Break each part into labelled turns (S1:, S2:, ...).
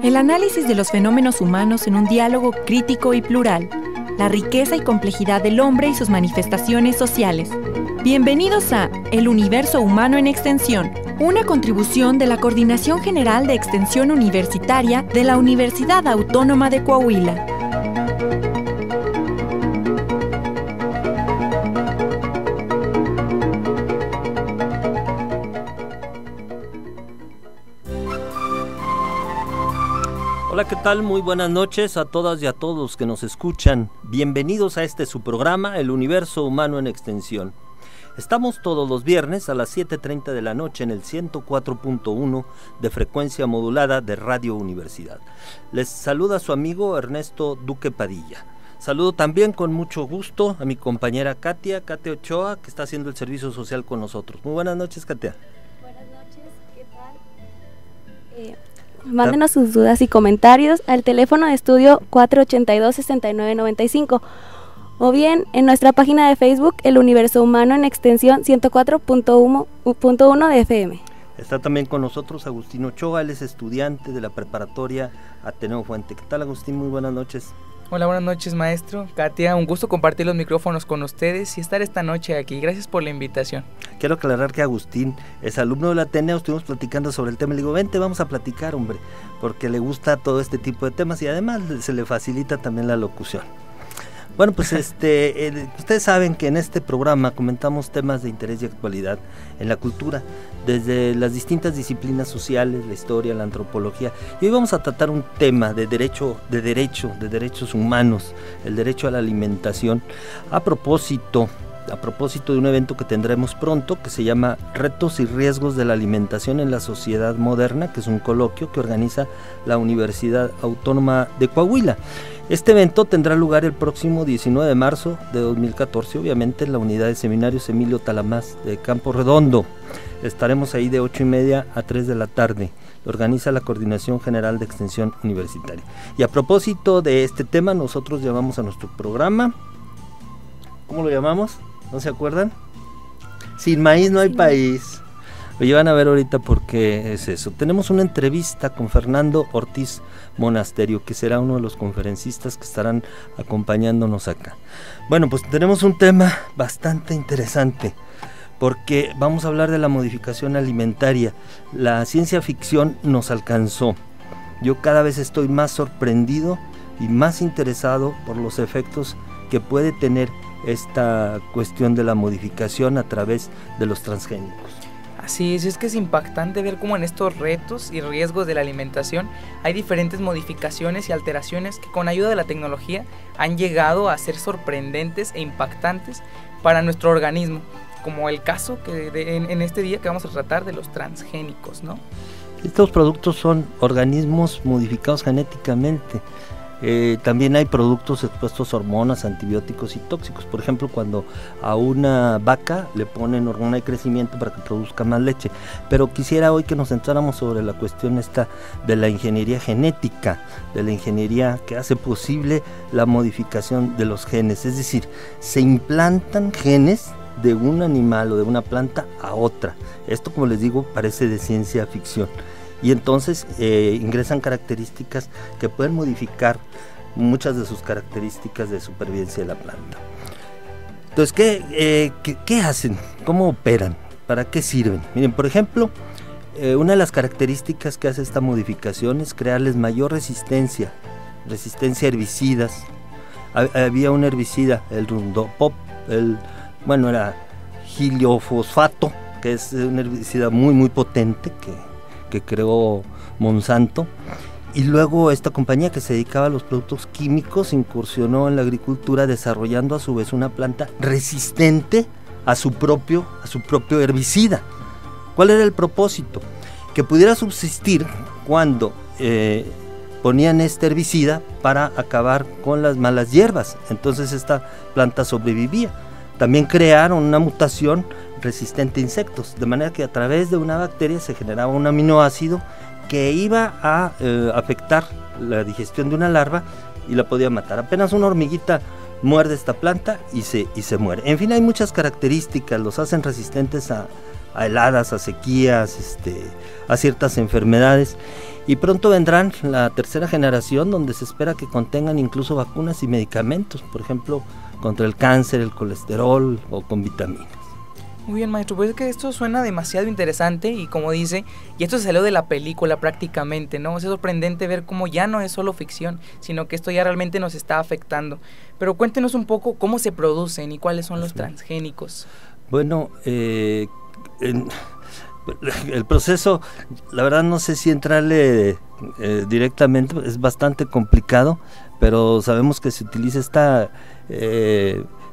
S1: El análisis de los fenómenos humanos en un diálogo crítico y plural. La riqueza y complejidad del hombre y sus manifestaciones sociales. Bienvenidos a El Universo Humano en Extensión, una contribución de la Coordinación General de Extensión Universitaria de la Universidad Autónoma de Coahuila.
S2: Hola, ¿qué tal? Muy buenas noches a todas y a todos los que nos escuchan. Bienvenidos a este su programa, El Universo Humano en Extensión. Estamos todos los viernes a las 7:30 de la noche en el 104.1 de frecuencia modulada de Radio Universidad. Les saluda su amigo Ernesto Duque Padilla. Saludo también con mucho gusto a mi compañera Katia Ochoa, que está haciendo el servicio social con nosotros. Muy buenas noches, Katia.
S3: Buenas noches, ¿qué tal? Mándenos sus dudas y comentarios al teléfono de estudio 482-6995 o bien en nuestra página de Facebook El Universo Humano en Extensión 104.1 de FM.
S2: Está también con nosotros Agustín Ochoa, él es estudiante de la preparatoria Ateneo Fuente. ¿Qué tal, Agustín? Muy buenas noches.
S4: Hola, buenas noches, maestro. Katia, un gusto compartir los micrófonos con ustedes y estar esta noche aquí. Gracias por la invitación.
S2: Quiero aclarar que Agustín es alumno del Ateneo, estuvimos platicando sobre el tema, le digo, vente, vamos a platicar, hombre, porque le gusta todo este tipo de temas y además se le facilita también la locución. Bueno, pues ustedes saben que en este programa comentamos temas de interés y actualidad en la cultura, desde las distintas disciplinas sociales, la historia, la antropología, y hoy vamos a tratar un tema de derechos humanos, el derecho a la alimentación, a propósito de un evento que tendremos pronto, que se llama Retos y Riesgos de la Alimentación en la Sociedad Moderna, que es un coloquio que organiza la Universidad Autónoma de Coahuila. Este evento tendrá lugar el próximo 19 de marzo de 2014, obviamente en la unidad de seminarios Emilio Talamás de Campo Redondo. Estaremos ahí de 8:30 a 3 de la tarde. Lo organiza la Coordinación General de Extensión Universitaria. Y a propósito de este tema, nosotros llamamos a nuestro programa, ¿cómo lo llamamos? ¿No se acuerdan? Sin maíz no hay país. Lo van a ver ahorita porque es eso. Tenemos una entrevista con Fernando Ortiz Monasterio, que será uno de los conferencistas que estarán acompañándonos acá. Bueno, pues tenemos un tema bastante interesante, porque vamos a hablar de la modificación alimentaria. La ciencia ficción nos alcanzó. Yo cada vez estoy más sorprendido y más interesado por los efectos que puede tener esta cuestión de la modificación a través de los transgénicos.
S4: Así es que es impactante ver cómo en estos retos y riesgos de la alimentación hay diferentes modificaciones y alteraciones que con ayuda de la tecnología han llegado a ser sorprendentes e impactantes para nuestro organismo, como el caso en este día que vamos a tratar de los transgénicos, ¿no?
S2: Estos productos son organismos modificados genéticamente. También hay productos expuestos a hormonas, antibióticos y tóxicos. Por ejemplo, cuando a una vaca le ponen hormona de crecimiento para que produzca más leche. Pero quisiera hoy que nos centráramos sobre la cuestión esta de la ingeniería genética, de la ingeniería que hace posible la modificación de los genes. Es decir, se implantan genes de un animal o de una planta a otra. Esto, como les digo, parece de ciencia ficción. Y entonces ingresan características que pueden modificar muchas de sus características de supervivencia de la planta. Entonces, ¿qué hacen? ¿Cómo operan? ¿Para qué sirven? Miren, por ejemplo, una de las características que hace esta modificación es crearles mayor resistencia a herbicidas. Había un herbicida, el Roundup, era giliofosfato, que es un herbicida muy muy potente que creó Monsanto, y luego esta compañía que se dedicaba a los productos químicos incursionó en la agricultura desarrollando a su vez una planta resistente a su propio herbicida. ¿Cuál era el propósito? Que pudiera subsistir cuando ponían este herbicida para acabar con las malas hierbas. Entonces esta planta sobrevivía. También crearon una mutación resistente a insectos, de manera que a través de una bacteria se generaba un aminoácido que iba a afectar la digestión de una larva y la podía matar. Apenas una hormiguita muerde esta planta y se muere. En fin, hay muchas características, los hacen resistentes a heladas, a sequías, a ciertas enfermedades. Y pronto vendrán la tercera generación, donde se espera que contengan incluso vacunas y medicamentos, por ejemplo, contra el cáncer, el colesterol o con vitaminas.
S4: Muy bien, maestro, pues es que esto suena demasiado interesante y como dice, y esto salió de la película prácticamente, ¿no? Es sorprendente ver cómo ya no es solo ficción, sino que esto ya realmente nos está afectando. Pero cuéntenos un poco cómo se producen y cuáles son los transgénicos.
S2: Bueno, el proceso, la verdad no sé si entrarle directamente, es bastante complicado, pero sabemos que se utiliza esta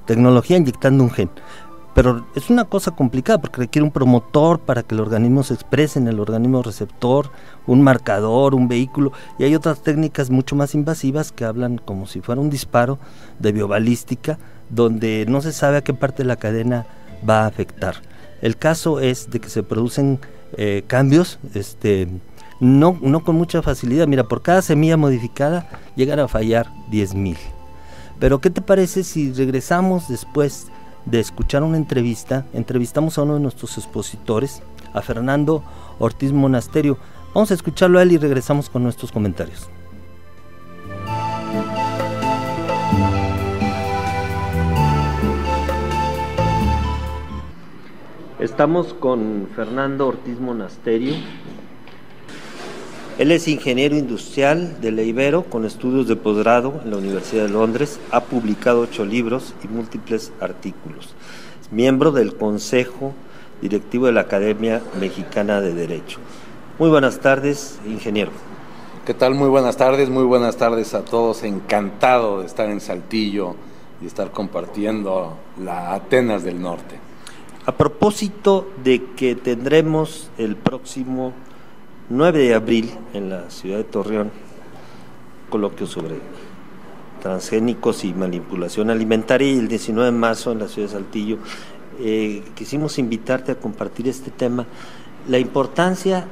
S2: tecnología inyectando un gen. Pero es una cosa complicada porque requiere un promotor para que el organismo se exprese en el organismo receptor, un marcador, un vehículo, y hay otras técnicas mucho más invasivas que hablan como si fuera un disparo de biobalística, donde no se sabe a qué parte de la cadena va a afectar. El caso es de que se producen cambios, no con mucha facilidad. Mira, por cada semilla modificada llegan a fallar 10,000. Pero ¿qué te parece si regresamos después de escuchar una entrevista? Entrevistamos a uno de nuestros expositores, a Fernando Ortiz Monasterio. Vamos a escucharlo a él y regresamos con nuestros comentarios. Estamos con Fernando Ortiz Monasterio. Él es ingeniero industrial de la Ibero con estudios de posgrado en la Universidad de Londres. Ha publicado 8 libros y múltiples artículos. Es miembro del Consejo Directivo de la Academia Mexicana de Derecho. Muy buenas tardes, ingeniero.
S5: ¿Qué tal? Muy buenas tardes a todos. Encantado de estar en Saltillo y estar compartiendo la Atenas del Norte.
S2: A propósito de que tendremos el próximo 9 de abril en la ciudad de Torreón coloquio sobre transgénicos y manipulación alimentaria, y el 19 de marzo en la ciudad de Saltillo, quisimos invitarte a compartir este tema, la importancia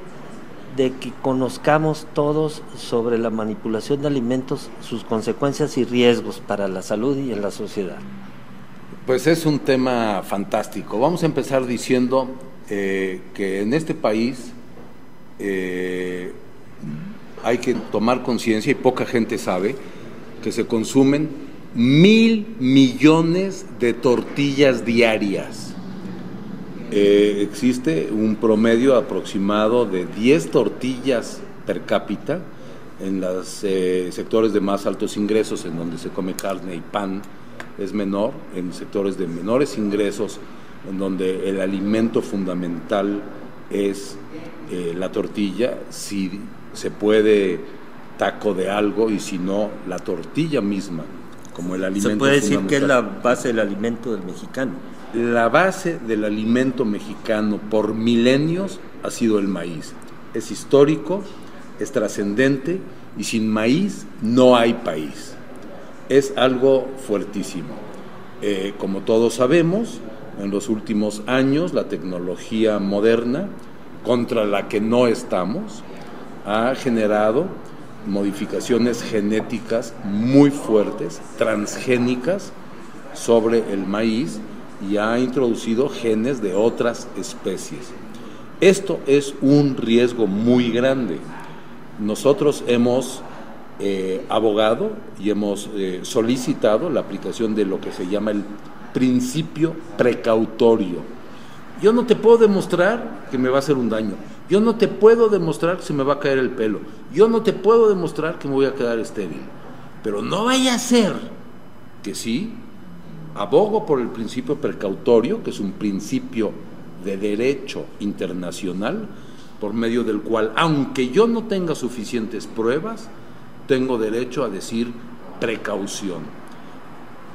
S2: de que conozcamos todos sobre la manipulación de alimentos, sus consecuencias y riesgos para la salud y en la sociedad.
S5: Pues es un tema fantástico. Vamos a empezar diciendo que en este país hay que tomar conciencia, y poca gente sabe, que se consumen 1,000 millones de tortillas diarias. Existe un promedio aproximado de 10 tortillas per cápita en los sectores de más altos ingresos, en donde se come carne y pan es menor, en sectores de menores ingresos, en donde el alimento fundamental es la tortilla, si se puede taco de algo, y si no, la tortilla misma como el alimento fundamental.
S2: Se puede decir que es la base del alimento del mexicano.
S5: La base del alimento mexicano por milenios ha sido el maíz. Es histórico, es trascendente, y sin maíz no hay país. Es algo fuertísimo. Como todos sabemos, en los últimos años la tecnología moderna, contra la que no estamos, ha generado modificaciones genéticas muy fuertes, transgénicas, sobre el maíz, y ha introducido genes de otras especies. Esto es un riesgo muy grande. Nosotros hemos abogado y hemos solicitado la aplicación de lo que se llama el principio precautorio. Yo no te puedo demostrar que me va a hacer un daño. Yo no te puedo demostrar que se me va a caer el pelo. Yo no te puedo demostrar que me voy a quedar estéril. Pero no vaya a ser que sí, abogo por el principio precautorio, que es un principio de derecho internacional, por medio del cual, aunque yo no tenga suficientes pruebas, tengo derecho a decir precaución.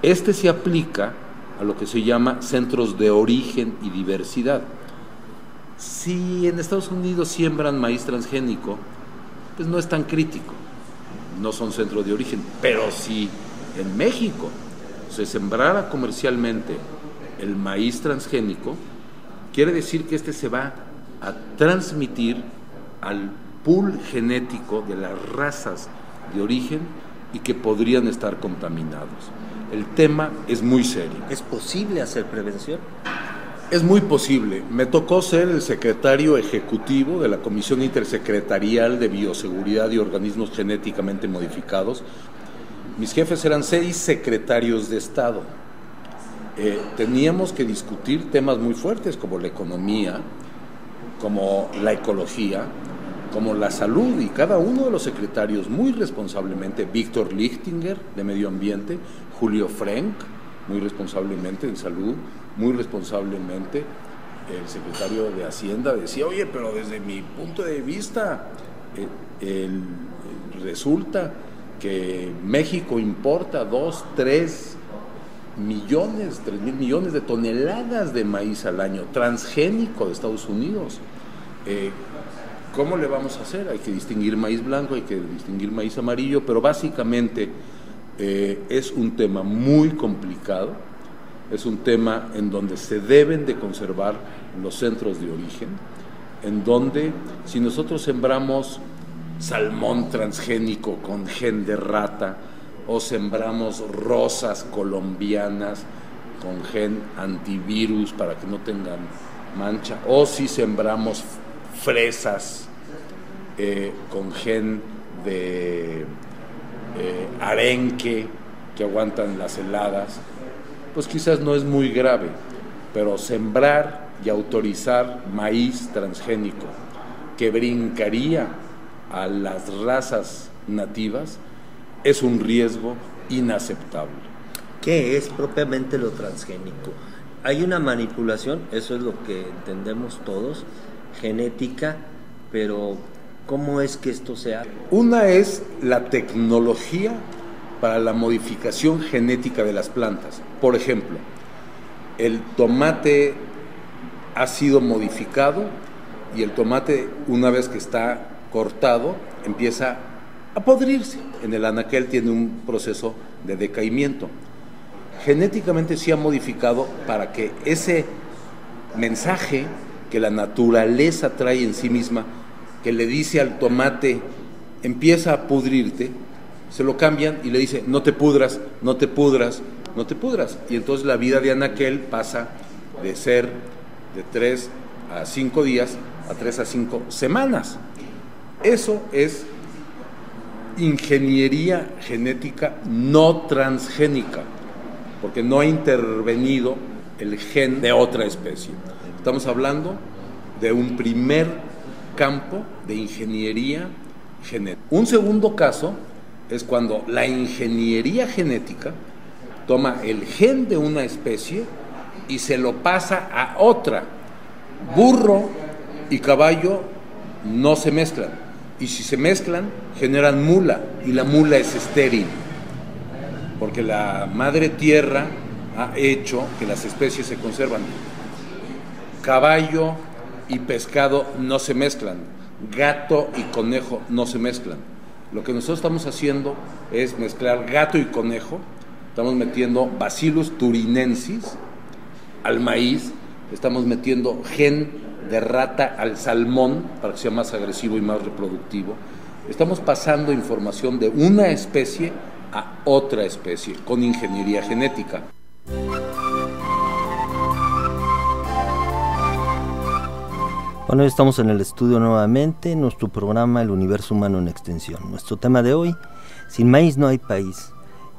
S5: Este se aplica a lo que se llama centros de origen y diversidad. Si en Estados Unidos siembran maíz transgénico, pues no es tan crítico, no son centros de origen. Pero si en México se sembrara comercialmente el maíz transgénico, quiere decir que este se va a transmitir al pool genético de las razas de origen y que podrían estar contaminados. El tema es muy serio.
S2: ¿Es posible hacer prevención?
S5: Es muy posible. Me tocó ser el secretario ejecutivo de la Comisión Intersecretarial de Bioseguridad y Organismos Genéticamente Modificados. Mis jefes eran 6 secretarios de Estado. Teníamos que discutir temas muy fuertes como la economía, como la ecología, como la salud, y cada uno de los secretarios muy responsablemente, Víctor Lichtinger de Medio Ambiente, Julio Frenk, muy responsablemente en salud, muy responsablemente el secretario de Hacienda decía, oye, pero desde mi punto de vista resulta que México importa 3 mil millones de toneladas de maíz al año, transgénico de Estados Unidos. ¿Cómo le vamos a hacer? Hay que distinguir maíz blanco, hay que distinguir maíz amarillo, pero básicamente es un tema muy complicado, es un tema en donde se deben de conservar los centros de origen, en donde si nosotros sembramos salmón transgénico con gen de rata, o sembramos rosas colombianas con gen antivirus para que no tengan mancha, o si sembramos fresas con gen de arenque que aguantan las heladas, pues quizás no es muy grave, pero sembrar y autorizar maíz transgénico que brincaría a las razas nativas es un riesgo inaceptable.
S2: ¿Qué es propiamente lo transgénico? Hay una manipulación, eso es lo que entendemos todos, genética, pero ¿cómo es que esto se hace?
S5: Una es la tecnología para la modificación genética de las plantas. Por ejemplo, el tomate ha sido modificado y el tomate, una vez que está cortado, empieza a podrirse. En el anaquel tiene un proceso de decaimiento. Genéticamente se ha modificado para que ese mensaje que la naturaleza trae en sí misma, que le dice al tomate, empieza a pudrirte, se lo cambian y le dice, no te pudras, no te pudras, no te pudras. Y entonces la vida de anaquel pasa de ser de 3 a 5 días a 3 a 5 semanas. Eso es ingeniería genética no transgénica, porque no ha intervenido el gen de otra especie. Estamos hablando de un primer campo de ingeniería genética. Un segundo caso es cuando la ingeniería genética toma el gen de una especie y se lo pasa a otra. Burro y caballo no se mezclan, y si se mezclan generan mula, y la mula es estéril, porque la madre tierra ha hecho que las especies se conservan. Caballo y pescado no se mezclan, gato y conejo no se mezclan. Lo que nosotros estamos haciendo es mezclar gato y conejo, estamos metiendo Bacillus thuringiensis al maíz, estamos metiendo gen de rata al salmón para que sea más agresivo y más reproductivo. Estamos pasando información de una especie a otra especie con ingeniería genética.
S2: Bueno, estamos en el estudio nuevamente, en nuestro programa El Universo Humano en Extensión. Nuestro tema de hoy, sin maíz no hay país.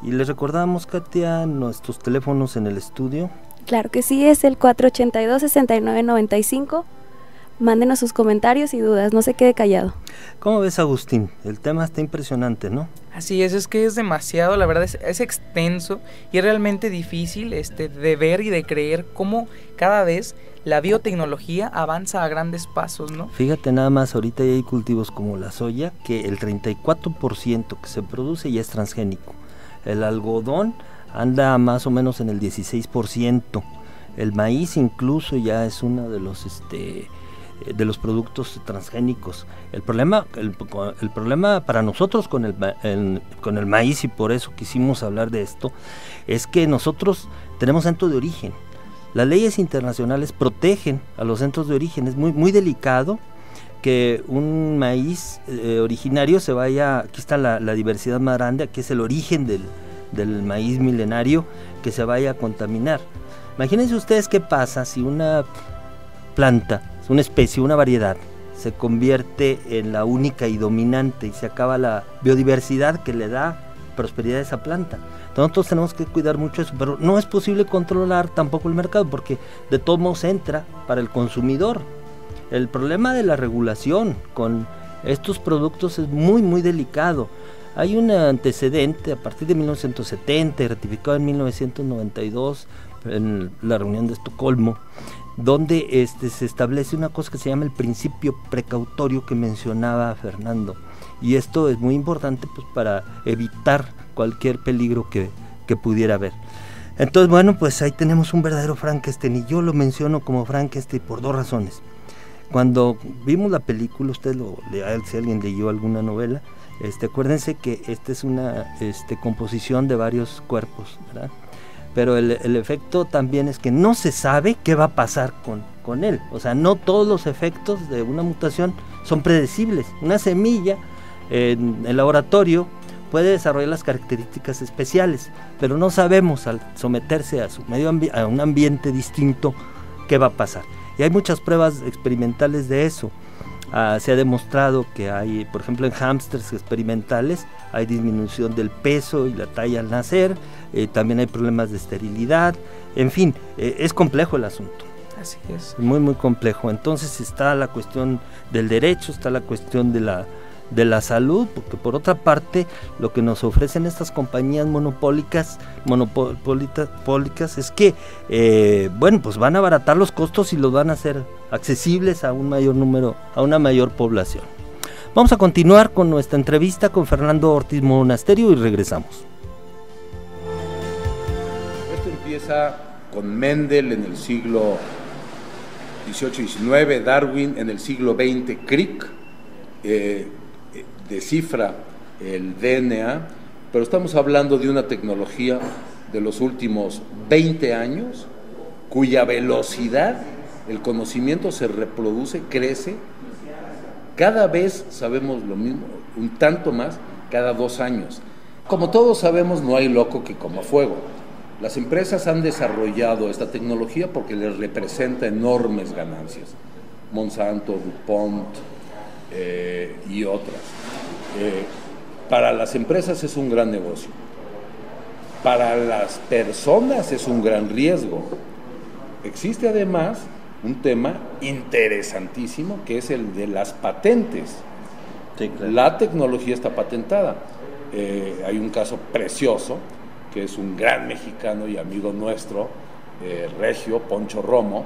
S2: Y les recordamos, Katia, nuestros teléfonos en el estudio.
S3: Claro que sí, es el 482-6995. Mándenos sus comentarios y dudas, no se quede callado.
S2: ¿Cómo ves, Agustín? El tema está impresionante, ¿no?
S4: Así es que es demasiado, la verdad es extenso y es realmente difícil de ver y de creer cómo cada vez la biotecnología avanza a grandes pasos, ¿no?
S2: Fíjate nada más, ahorita ya hay cultivos como la soya, que el 34% que se produce ya es transgénico. El algodón anda más o menos en el 16%. El maíz incluso ya es uno de los productos transgénicos. El problema para nosotros con el maíz, y por eso quisimos hablar de esto, es que nosotros tenemos centro de origen. Las leyes internacionales protegen a los centros de origen. Es muy, muy delicado que un maíz originario se vaya. Aquí está la diversidad más grande, aquí es el origen del maíz milenario, que se vaya a contaminar. Imagínense ustedes qué pasa si una planta, una especie, una variedad, se convierte en la única y dominante y se acaba la biodiversidad que le da prosperidad a esa planta. Nosotros tenemos que cuidar mucho eso, pero no es posible controlar tampoco el mercado porque de todos modos entra para el consumidor. El problema de la regulación con estos productos es muy muy delicado. Hay un antecedente a partir de 1970 ratificado en 1992 en la reunión de Estocolmo, donde se establece una cosa que se llama el principio precautorio que mencionaba Fernando, y esto es muy importante pues para evitar cualquier peligro que pudiera haber. Entonces bueno, pues ahí tenemos un verdadero Frankenstein, y yo lo menciono como Frankenstein por dos razones. Cuando vimos la película, si alguien leyó alguna novela, acuérdense que esta es una composición de varios cuerpos, ¿verdad? Pero el efecto también es que no se sabe qué va a pasar con él. O sea, no todos los efectos de una mutación son predecibles. Una semilla en el laboratorio puede desarrollar las características especiales, pero no sabemos al someterse a a un ambiente distinto qué va a pasar. Y hay muchas pruebas experimentales de eso. Se ha demostrado que hay, por ejemplo, en hámsters experimentales, hay disminución del peso y la talla al nacer, también hay problemas de esterilidad, en fin, es complejo el asunto.
S4: Así es.
S2: Muy, muy complejo. Entonces está la cuestión del derecho, está la cuestión de la salud, porque por otra parte, lo que nos ofrecen estas compañías monopólicas es que, bueno, pues van a abaratar los costos y los van a hacer accesibles a un mayor número, a una mayor población. Vamos a continuar con nuestra entrevista con Fernando Ortiz Monasterio y regresamos.
S5: Esto empieza con Mendel en el siglo XVIII-XIX, Darwin en el siglo XX, Crick descifra el DNA, pero estamos hablando de una tecnología de los últimos 20 años cuya velocidad, el conocimiento se reproduce, crece, cada vez sabemos lo mismo, un tanto más cada 2 años. Como todos sabemos, no hay loco que coma fuego. Las empresas han desarrollado esta tecnología porque les representa enormes ganancias. Monsanto, DuPont y otras. Para las empresas es un gran negocio. Para las personas es un gran riesgo. Existe además un tema interesantísimo que es el de las patentes.
S2: Sí, claro.
S5: La tecnología está patentada. Hay un caso precioso que es un gran mexicano y amigo nuestro, regio, Poncho Romo,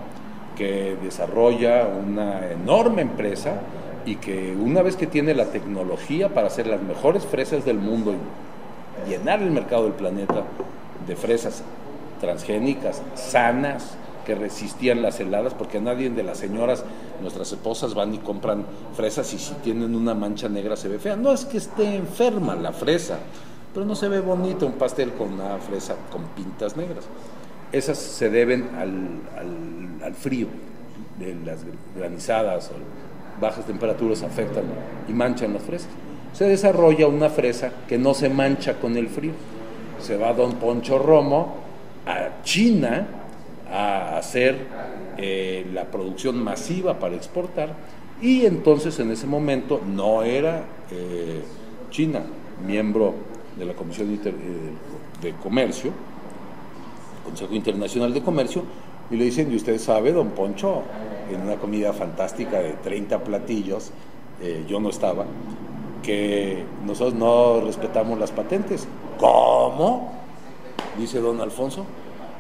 S5: que desarrolla una enorme empresa y que una vez que tiene la tecnología para hacer las mejores fresas del mundo y llenar el mercado del planeta de fresas transgénicas, sanas, que resistían las heladas, porque a nadie de las señoras, nuestras esposas, van y compran fresas y si tienen una mancha negra se ve fea. No es que esté enferma la fresa, pero no se ve bonito un pastel con una fresa con pintas negras. Esas se deben al frío, de las granizadas o bajas temperaturas afectan y manchan las fresas. Se desarrolla una fresa que no se mancha con el frío. Se va don Poncho Romo a China a hacer la producción masiva para exportar, y entonces en ese momento no era China miembro de la Comisión de Comercio, Consejo Internacional de Comercio, y le dicen: y usted sabe, don Poncho, en una comida fantástica de 30 platillos, yo no estaba, que nosotros no respetamos las patentes. ¿Cómo? Dice don Alfonso,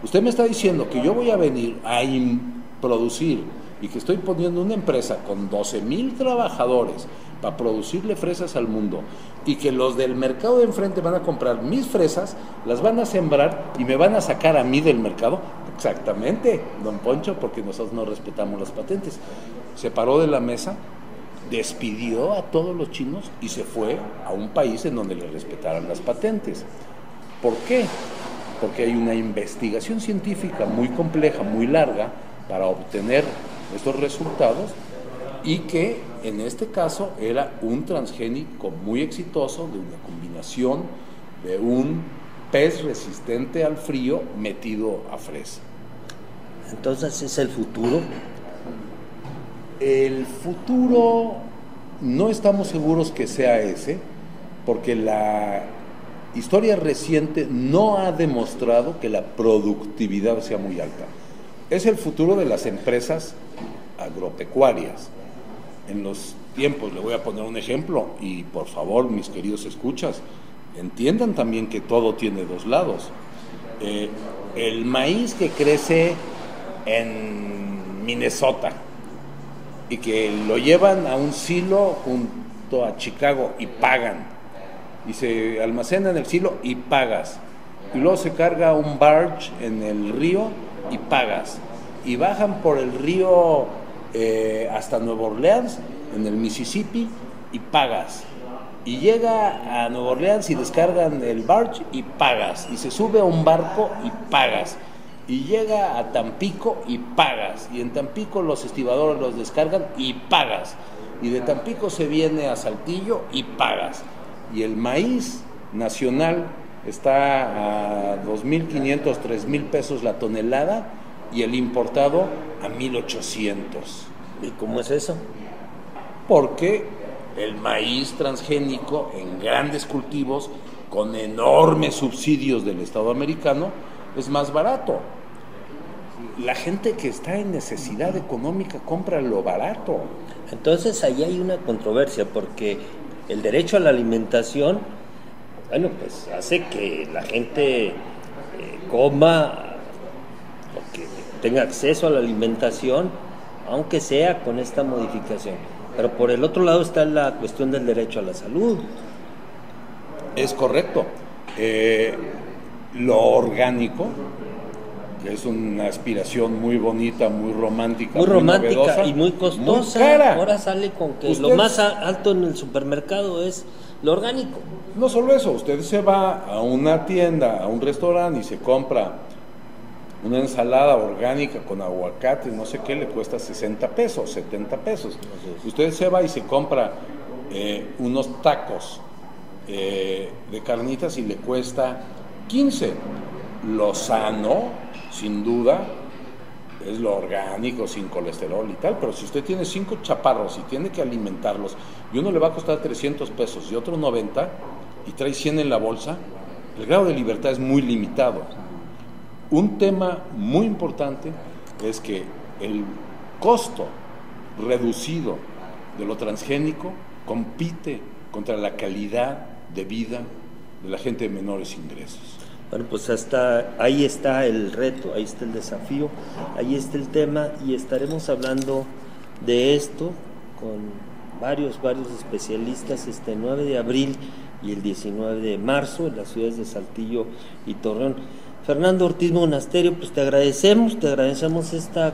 S5: usted me está diciendo que yo voy a venir a producir y que estoy poniendo una empresa con 12,000 trabajadores para producirle fresas al mundo, y que los del mercado de enfrente van a comprar mis fresas, las van a sembrar y me van a sacar a mí del mercado. Exactamente, don Poncho, porque nosotros no respetamos las patentes. Se paró de la mesa, despidió a todos los chinos y se fue a un país en donde le respetaran las patentes. ¿Por qué? Porque hay una investigación científica muy compleja, muy larga, para obtener estos resultados, y que en este caso era un transgénico muy exitoso de una combinación de un pez resistente al frío metido a fresa.
S2: Entonces, ¿es el futuro?
S5: El futuro no estamos seguros que sea ese, porque la historia reciente no ha demostrado que la productividad sea muy alta. Es el futuro de las empresas agropecuarias. En los tiempos, le voy a poner un ejemplo, y por favor, mis queridos escuchas, entiendan también que todo tiene dos lados. El maíz que crece en Minnesota y que lo llevan a un silo junto a Chicago y pagan, y se almacena en el silo y pagas, y luego se carga un barge en el río y pagas, y bajan por el río hasta Nueva Orleans en el Mississippi y pagas, y llega a Nueva Orleans y descargan el barge y pagas, y se sube a un barco y pagas, y llega a Tampico y pagas, y en Tampico los estibadores los descargan y pagas, y de Tampico se viene a Saltillo y pagas, y el maíz nacional está a 2,500, 3,000 pesos la tonelada, y el importado a 1,800.
S2: ¿Y cómo es eso?
S5: Porque el maíz transgénico en grandes cultivos, con enormes subsidios del Estado americano, es más barato. La gente que está en necesidad económica compra lo barato.
S2: Entonces ahí hay una controversia, porque el derecho a la alimentación, bueno, pues hace que la gente coma, o que tenga acceso a la alimentación, aunque sea con esta modificación. Pero por el otro lado está la cuestión del derecho a la salud.
S5: Es correcto. Lo orgánico, que es una aspiración muy bonita, muy romántica,
S2: muy romántica
S5: novedosa,
S2: y muy costosa.
S5: Muy cara.
S2: Ahora sale con que lo más alto en el supermercado es lo orgánico.
S5: No solo eso, usted se va a una tienda, a un restaurante y se compra una ensalada orgánica con aguacate, no sé qué, le cuesta 60 pesos, 70 pesos. Usted se va y se compra unos tacos de carnitas y le cuesta 15. Lo sano, sin duda, es lo orgánico, sin colesterol y tal, pero si usted tiene 5 chaparros y tiene que alimentarlos, y uno le va a costar 300 pesos y otro 90, y trae 100 en la bolsa, el grado de libertad es muy limitado. Un tema muy importante es que el costo reducido de lo transgénico compite contra la calidad de vida de la gente de menores ingresos.
S2: Bueno, pues hasta ahí está el reto, ahí está el desafío, ahí está el tema, y estaremos hablando de esto con varios especialistas este 9 de abril y el 19 de marzo en las ciudades de Saltillo y Torreón. Fernando Ortiz Monasterio, pues te agradecemos esta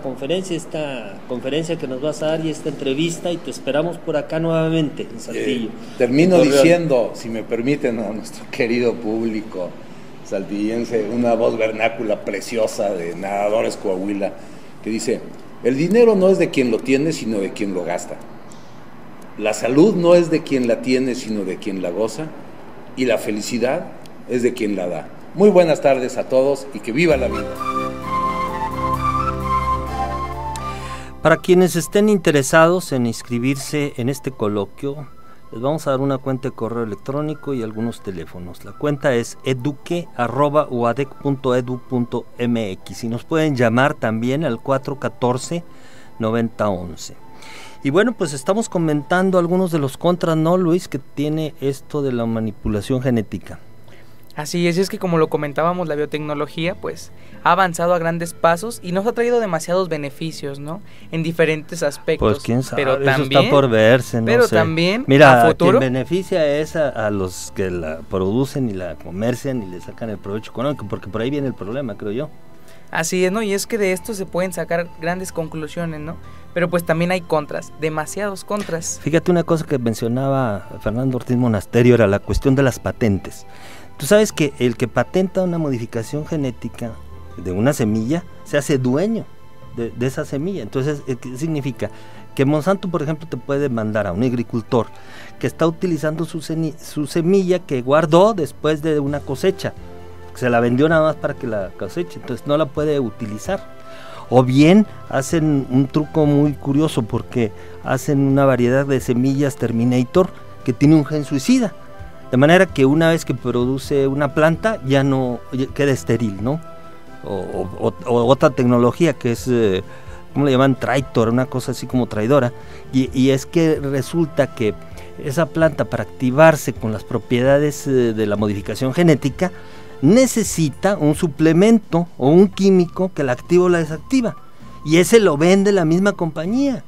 S2: conferencia que nos vas a dar y esta entrevista, y te esperamos por acá nuevamente en Saltillo.
S5: Termino diciendo, si me permiten, a nuestro querido público saltillense, una voz vernácula preciosa de Nadadores Coahuila, que dice: el dinero no es de quien lo tiene, sino de quien lo gasta. La salud no es de quien la tiene, sino de quien la goza, y la felicidad es de quien la da. Muy buenas tardes a todos y que viva la vida.
S2: Para quienes estén interesados en inscribirse en este coloquio, les vamos a dar una cuenta de correo electrónico y algunos teléfonos. La cuenta es eduque@uadec.edu.mx y nos pueden llamar también al 414-9011. Y bueno, pues estamos comentando algunos de los contras, ¿no, Luis?, que tiene esto de la manipulación genética.
S4: Así es que como lo comentábamos, la biotecnología pues ha avanzado a grandes pasos y nos ha traído demasiados beneficios, ¿no? En diferentes aspectos.
S2: Pues quién sabe,
S4: pero
S2: eso
S4: también,
S2: está por verse, no
S4: pero
S2: sé.
S4: también,
S2: mira,
S4: a futuro,
S2: quien beneficia es a los que la producen y la comercian y le sacan el provecho económico, porque por ahí viene el problema, creo yo.
S4: Así es, ¿no? Y es que de esto se pueden sacar grandes conclusiones, ¿no? Pero pues también hay contras, demasiados contras.
S2: Fíjate, una cosa que mencionaba Fernando Ortiz Monasterio era la cuestión de las patentes. Tú sabes que el que patenta una modificación genética de una semilla se hace dueño de esa semilla. Entonces, ¿qué significa? Que Monsanto, por ejemplo, te puede mandar a un agricultor que está utilizando su semilla que guardó después de una cosecha. Se la vendió nada más para que la coseche, entonces no la puede utilizar. O bien hacen un truco muy curioso porque hacen una variedad de semillas Terminator que tiene un gen suicida, de manera que una vez que produce una planta ya no queda estéril, ¿no? O otra tecnología que es, ¿cómo le llaman? Traitor, una cosa así como traidora, y es que resulta que esa planta, para activarse con las propiedades de la modificación genética, necesita un suplemento o un químico que la activa o la desactiva, y ese lo vende la misma compañía.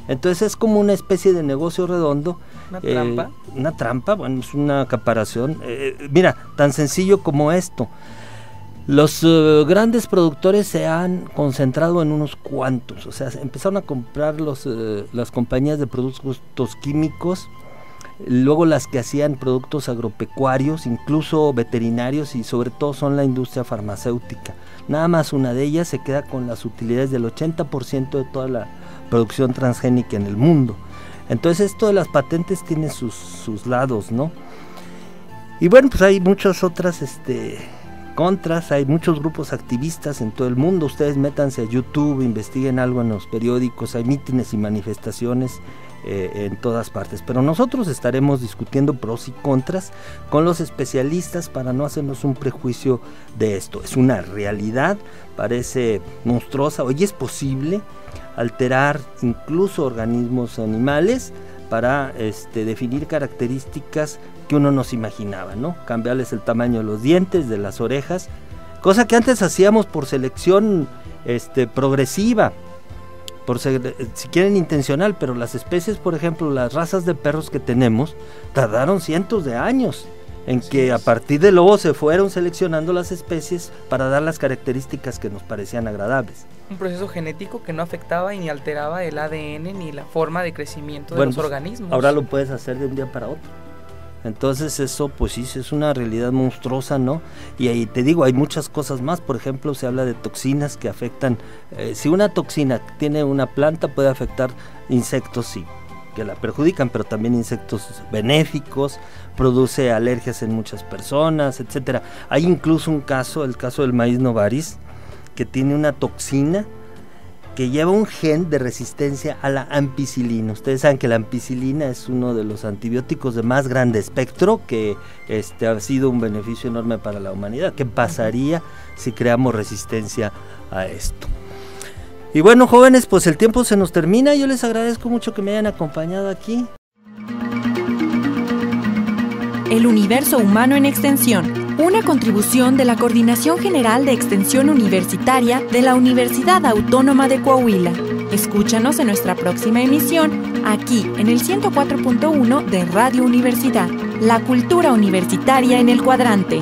S2: Entonces es como una especie de negocio redondo.
S4: ¿Una trampa?
S2: Una trampa, bueno, es una acaparación. Mira, tan sencillo como esto. Los grandes productores se han concentrado en unos cuantos, o sea, empezaron a comprar las compañías de productos químicos, luego las que hacían productos agropecuarios, incluso veterinarios, y sobre todo son la industria farmacéutica. Nada más una de ellas se queda con las utilidades del 80% de toda la producción transgénica en el mundo. Entonces esto de las patentes tiene sus lados, ¿no? Y bueno, pues hay muchas otras contras, hay muchos grupos activistas en todo el mundo. Ustedes métanse a YouTube, investiguen algo en los periódicos, hay mítines y manifestaciones en todas partes, pero nosotros estaremos discutiendo pros y contras con los especialistas para no hacernos un prejuicio de esto. Es una realidad, parece monstruosa. Hoy es posible alterar incluso organismos animales para definir características que uno no se imaginaba, ¿no? Cambiarles el tamaño de los dientes, de las orejas, cosa que antes hacíamos por selección progresiva, si quieren intencional, pero las especies, por ejemplo, las razas de perros que tenemos, tardaron cientos de años en que a partir del lobo se fueron seleccionando las especies para dar las características que nos parecían agradables.
S4: Un proceso genético que no afectaba y ni alteraba el ADN ni la forma de crecimiento de los organismos.
S2: Ahora lo puedes hacer de un día para otro. Entonces eso pues sí, es una realidad monstruosa, ¿no? Y ahí te digo, hay muchas cosas más. Por ejemplo, se habla de toxinas que afectan, si una toxina tiene una planta puede afectar insectos, sí, que la perjudican, pero también insectos benéficos, produce alergias en muchas personas, etcétera. Hay incluso un caso, el caso del maíz novaris, que tiene una toxina que lleva un gen de resistencia a la ampicilina. Ustedes saben que la ampicilina es uno de los antibióticos de más grande espectro, que ha sido un beneficio enorme para la humanidad. ¿Qué pasaría si creamos resistencia a esto? Y bueno, jóvenes, pues el tiempo se nos termina. Yo les agradezco mucho que me hayan acompañado aquí.
S1: El universo humano en extensión. Una contribución de la Coordinación General de Extensión Universitaria de la Universidad Autónoma de Coahuila. Escúchanos en nuestra próxima emisión, aquí en el 104.1 de Radio Universidad. La cultura universitaria en el cuadrante.